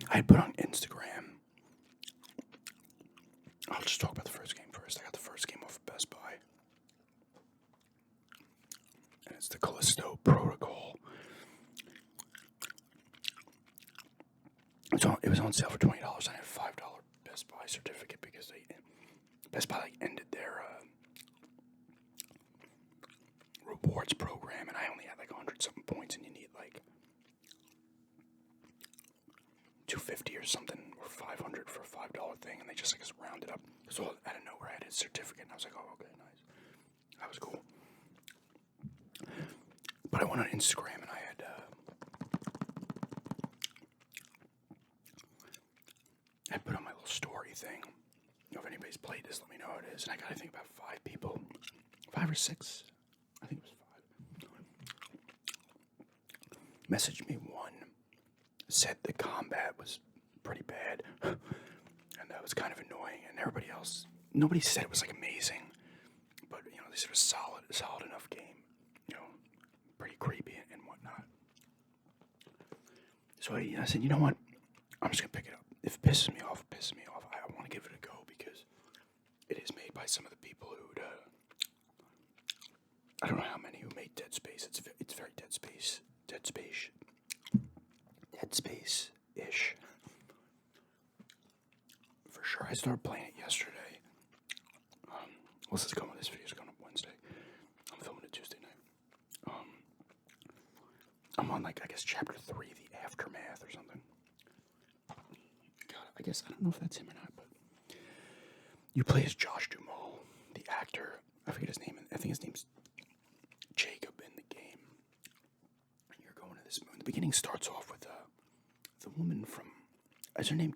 I put on Instagram. I'll just talk about the first game first. I got the first game off of Best Buy. And it's the Callisto Protocol. It was on sale for $20. I had a $5 Best Buy certificate because Best Buy ended their rewards program, and I only had 100-something points, and you need 250 or something, or 500 for a $5 thing, and they just rounded up. So out of nowhere, I had his certificate, and I was like, oh, okay, nice. That was cool. But I went on Instagram, and I had I put on my little story thing. If anybody's played this, let me know how it is. And I got, I think, about 5 people. 5 or 6. I think it was 5. Messaged me one. Said the combat was pretty bad. And that was kind of annoying. And everybody else, nobody said it was amazing. But, they said it was solid enough game. Pretty creepy and whatnot. So I said, you know what? I'm just going to pick it up. If it pisses me off, it pisses me off. I want to give it a go because it is made by some of the people who I don't know how many who made Dead Space. It's very Dead Space-ish. For sure. I started playing it yesterday. This video's going up Wednesday. I'm filming it Tuesday night. I'm on I guess chapter 3, the aftermath or something. God, I guess I don't know if that's him or not, but you play as Josh Duhamel, the actor. I forget his name. I think his name's Jacob in the game. And you're going to this moon. The beginning starts off with the woman from, is her name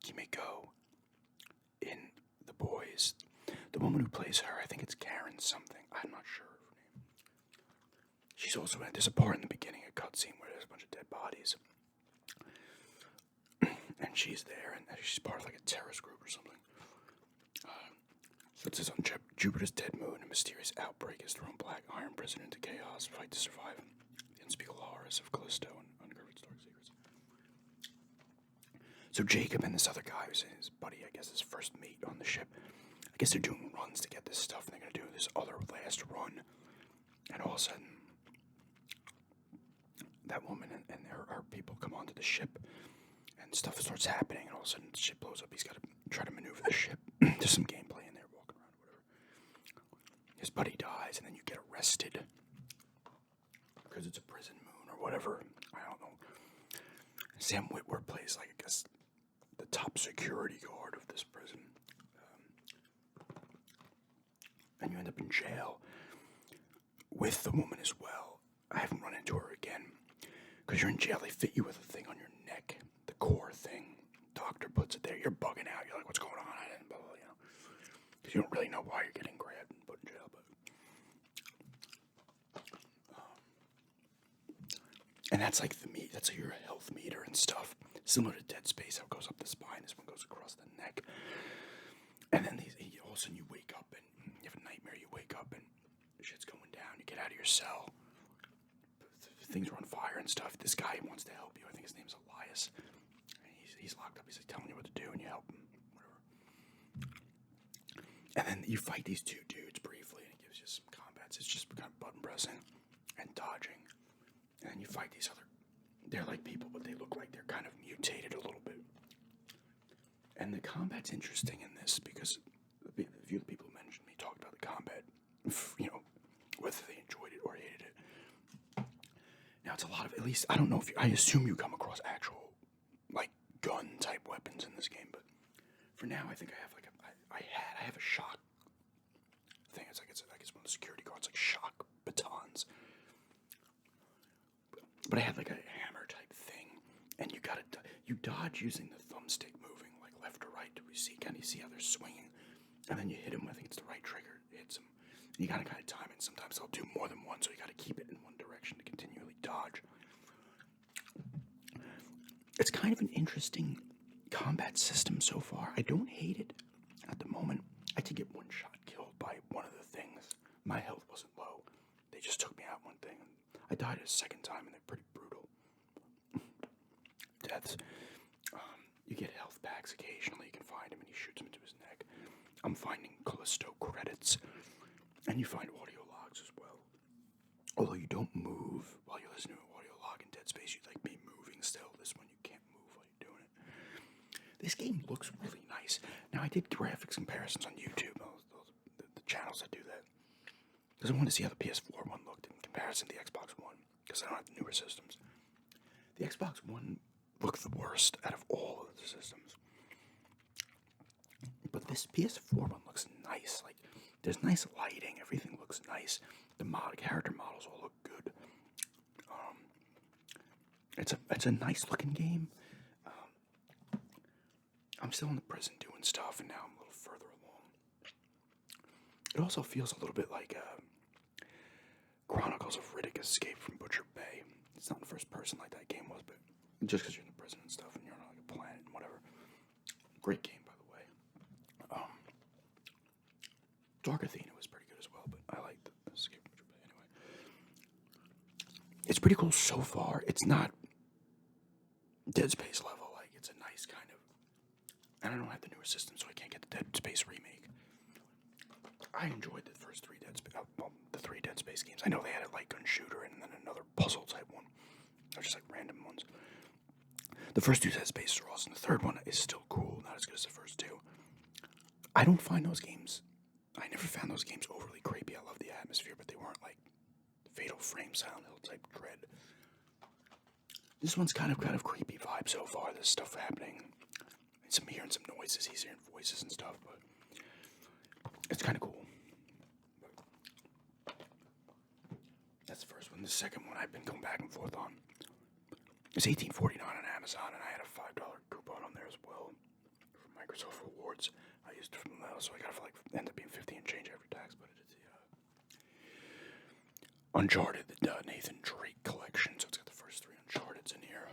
Kimiko in The Boys? The woman who plays her, I think it's Karen something. I'm not sure of her name. She's also in, there's a part in the beginning, a cutscene where there's a bunch of dead bodies. And she's there, and she's part of a terrorist group or something. So it says, on Jupiter's dead moon, a mysterious outbreak has thrown Black Iron Prison into chaos. Fight to survive the unspeakable horrors of Callisto and uncover its dark secrets. So Jacob and this other guy, who's his buddy, I guess his first mate on the ship, I guess they're doing runs to get this stuff, and they're going to do this other last run. And all of a sudden, that woman and her people come onto the ship, and stuff starts happening, and all of a sudden the ship blows up. He's got to try to maneuver the ship. There's some gameplay in there, walking around, whatever. His buddy dies, and then you get arrested because it's a prison moon or whatever. I don't know. Sam Witwer plays, I guess, the top security guard of this prison. And you end up in jail with the woman as well. I haven't run into her again. Because you're in jail, they fit you with a thing on your neck. The core thing. Doctor puts it there. You're bugging out. You're like, what's going on? And blah, blah, because you don't really know why you're getting grabbed and put in jail. But and that's the meat. That's your health meter and stuff. Similar to Dead Space, how it goes up the spine. This one goes across the neck. And then all of a sudden you wake up and you have a nightmare. You wake up and shit's going down. You get out of your cell. Things are on fire and stuff. This guy wants to help you. I think his name's Elias. He's locked up. He's telling you what to do, and you help him. Whatever. And then you fight these two dudes briefly, and it gives you some combats. It's just kind of button pressing and dodging. And then you fight these other. They're like people, but they look like they're kind of mutated a little bit. And the combat's interesting in this because a few of the people who mentioned me talked about the combat. Whether they enjoyed it or hated it. Now, it's a lot of, at least, I don't know if I assume you come across actual, gun-type weapons in this game, but for now, I think I have, I have a shock thing. It's it's one of the security guards, shock batons. But I had, a hammer-type thing, and you dodge using the thumbstick moving, left or right, you see how they're swinging, and then you hit them, I think it's the right trigger, it hits them. You gotta kind of time it. Sometimes they'll do more than one, so you gotta keep it in one direction to continually dodge. It's kind of an interesting combat system so far. I don't hate it at the moment. I did get one shot killed by one of the things. My health wasn't low. They just took me out one thing. I died a second time, and they're pretty brutal deaths. packs occasionally. You can find him and he shoots him into his neck. I'm finding Callisto credits, and you find audio logs as well. Although you don't move while you listen to an audio log in Dead Space, you'd like be moving still. This one you can't move while you're doing it. This game looks really nice. Now I did graphics comparisons on YouTube, the channels that do that, because I wanted to see how the PS4 one looked in comparison to the Xbox One, because I don't have the newer systems. The Xbox One looked the worst out of all of the systems. But this PS4 one looks nice. Like, there's nice lighting, everything looks nice. The character models all look good. It's a nice looking game. I'm still in the prison doing stuff, and now I'm a little further along. It also feels a little bit like Chronicles of Riddick Escape from Butcher Bay. It's not in first person like that game was, but just because you're in the prison and stuff, and you're on like a planet and whatever. Great game, by the way. Dark Athena was pretty good as well, but I liked Escape from Butcher Bay anyway. It's pretty cool so far. It's not Dead Space level. Like, it's a nice kind of... And I don't have the newer system, so I can't get the Dead Space remake. I enjoyed the first three the three Dead Space games. I know they had a light gun shooter and then another puzzle type one. They're just like random ones. The first two Dead Space are awesome. The third one is still cool, not as good as the first two. I don't find those games... I never found those games overly creepy. I love the atmosphere, but they weren't like Fatal Frame, Silent Hill type dread. This one's kind of creepy vibe so far. There's stuff happening. I'm hearing some noises. He's hearing voices and stuff, but it's kind of cool. That's the first one. The second one I've been going back and forth on. It's $18.49 on Amazon, and I had a $5 coupon on there as well for Microsoft Rewards. I used it from that, so I got it for end up being 50 and change after tax, but it's the Uncharted, the Nathan Drake collection, so it's got the first three Uncharteds in here.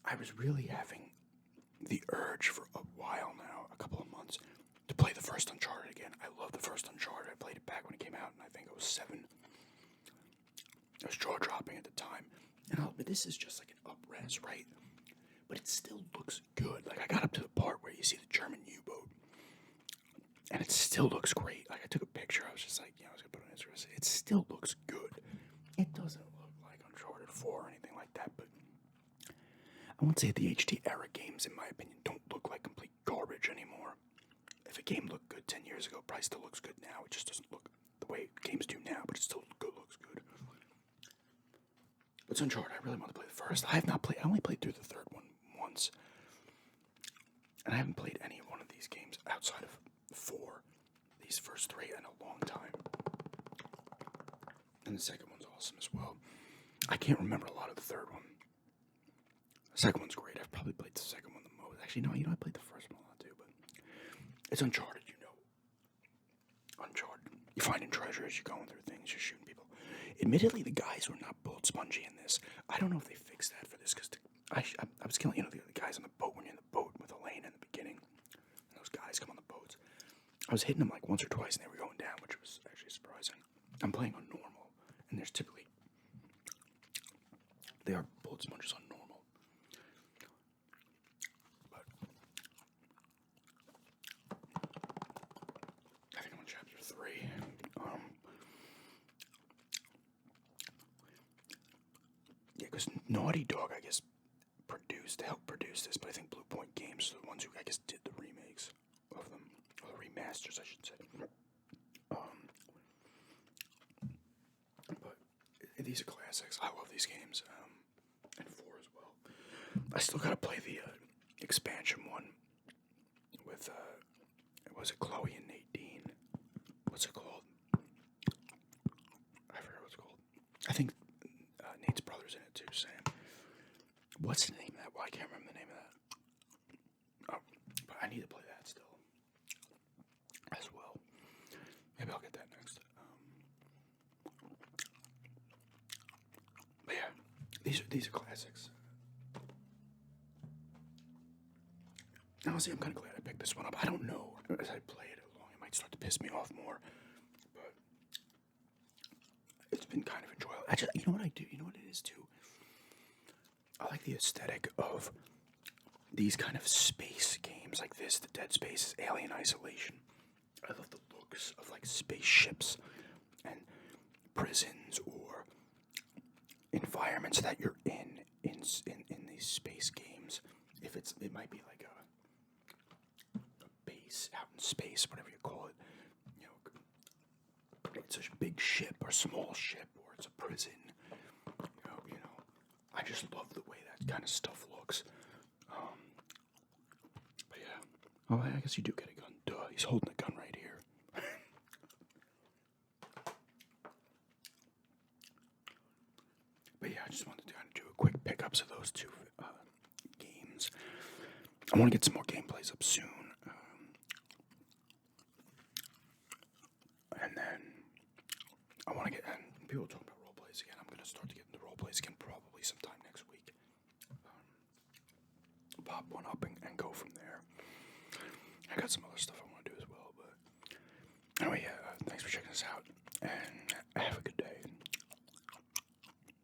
I was really having the urge for a while now, a couple of months, to play the first Uncharted again. I love the first Uncharted. I played it back when it came out, and I think it was 7. It was jaw-dropping at the time. And I'll admit, this is just like an up-res, right? But it still looks good. Like, I got up to the part where you see the German U-boat, and it still looks great. Like, I took a picture. I was just like, I was going to put it on Instagram. It still looks good. It doesn't look like Uncharted 4 or anything like that, but I won't say the HD era games, in my opinion, don't look like complete garbage anymore. If a game looked good 10 years ago, it probably still looks good now. It just doesn't look the way games do now, but it still looks good. But it's Uncharted. I really want to play the first. I only played through the third one once. And I haven't played any one of these games outside of 4. These first 3 in a long time. And the second one's awesome as well. I can't remember a lot of the third one. The second one's great. I've probably played the second one the most. Actually, no, I played the first one a lot too, but it's Uncharted, Uncharted. You're finding treasure as you're going through things, you're shooting people. Admittedly, the guys were not bullet spongy in this. I don't know if they fixed that for this, because I was killing, the guys on the boat when you're in the boat with Elaine in the beginning. And those guys come on the boats. I was hitting them like once or twice, and they were going down, which was actually surprising. I'm playing on normal, and there's typically... They are bullet sponges on normal. But I think I'm on chapter 3. Yeah, because Naughty Dog, I guess, helped produce this, but I think Blue Point Games are the ones who, I guess, did the remakes of them, or the remasters, I should say. But these are classics. I love these games, and 4 as well. I still gotta play the expansion one with, was it Chloe and Nadine? What's it called? I forgot what it's called. I think Nate's brother's in it too, Sam. What's the name of that? Well, I can't remember the name of that. Oh, but I need to play that still as well. Maybe I'll get that next. But yeah, these are classics. Honestly, I'm kind of glad I picked this one up. I don't know, as I play it along, it might start to piss me off more, but it's been kind of enjoyable. Actually, you know what I do? You know what it is too? I like the aesthetic of these kind of space games like this, the Dead Space, Alien Isolation. I love the looks of like spaceships and prisons or environments that you're in these space games. If it might be like a base out in space, whatever you call it. You know, it's a big ship or small ship, or it's a prison. You know, I just love the way that kind of stuff looks. But yeah, oh, I guess you do get a gun. Duh, he's holding a gun right here. But yeah, I just wanted to kind of do a quick pickups of those two games. I want to get some more gameplays up soon. And then I want to get, and people talk about role plays again. I'm going to start to get into role plays again probably sometime next week. Pop one up and go from there. I got some other stuff I want to do as well, but anyway, yeah, thanks for checking this out, and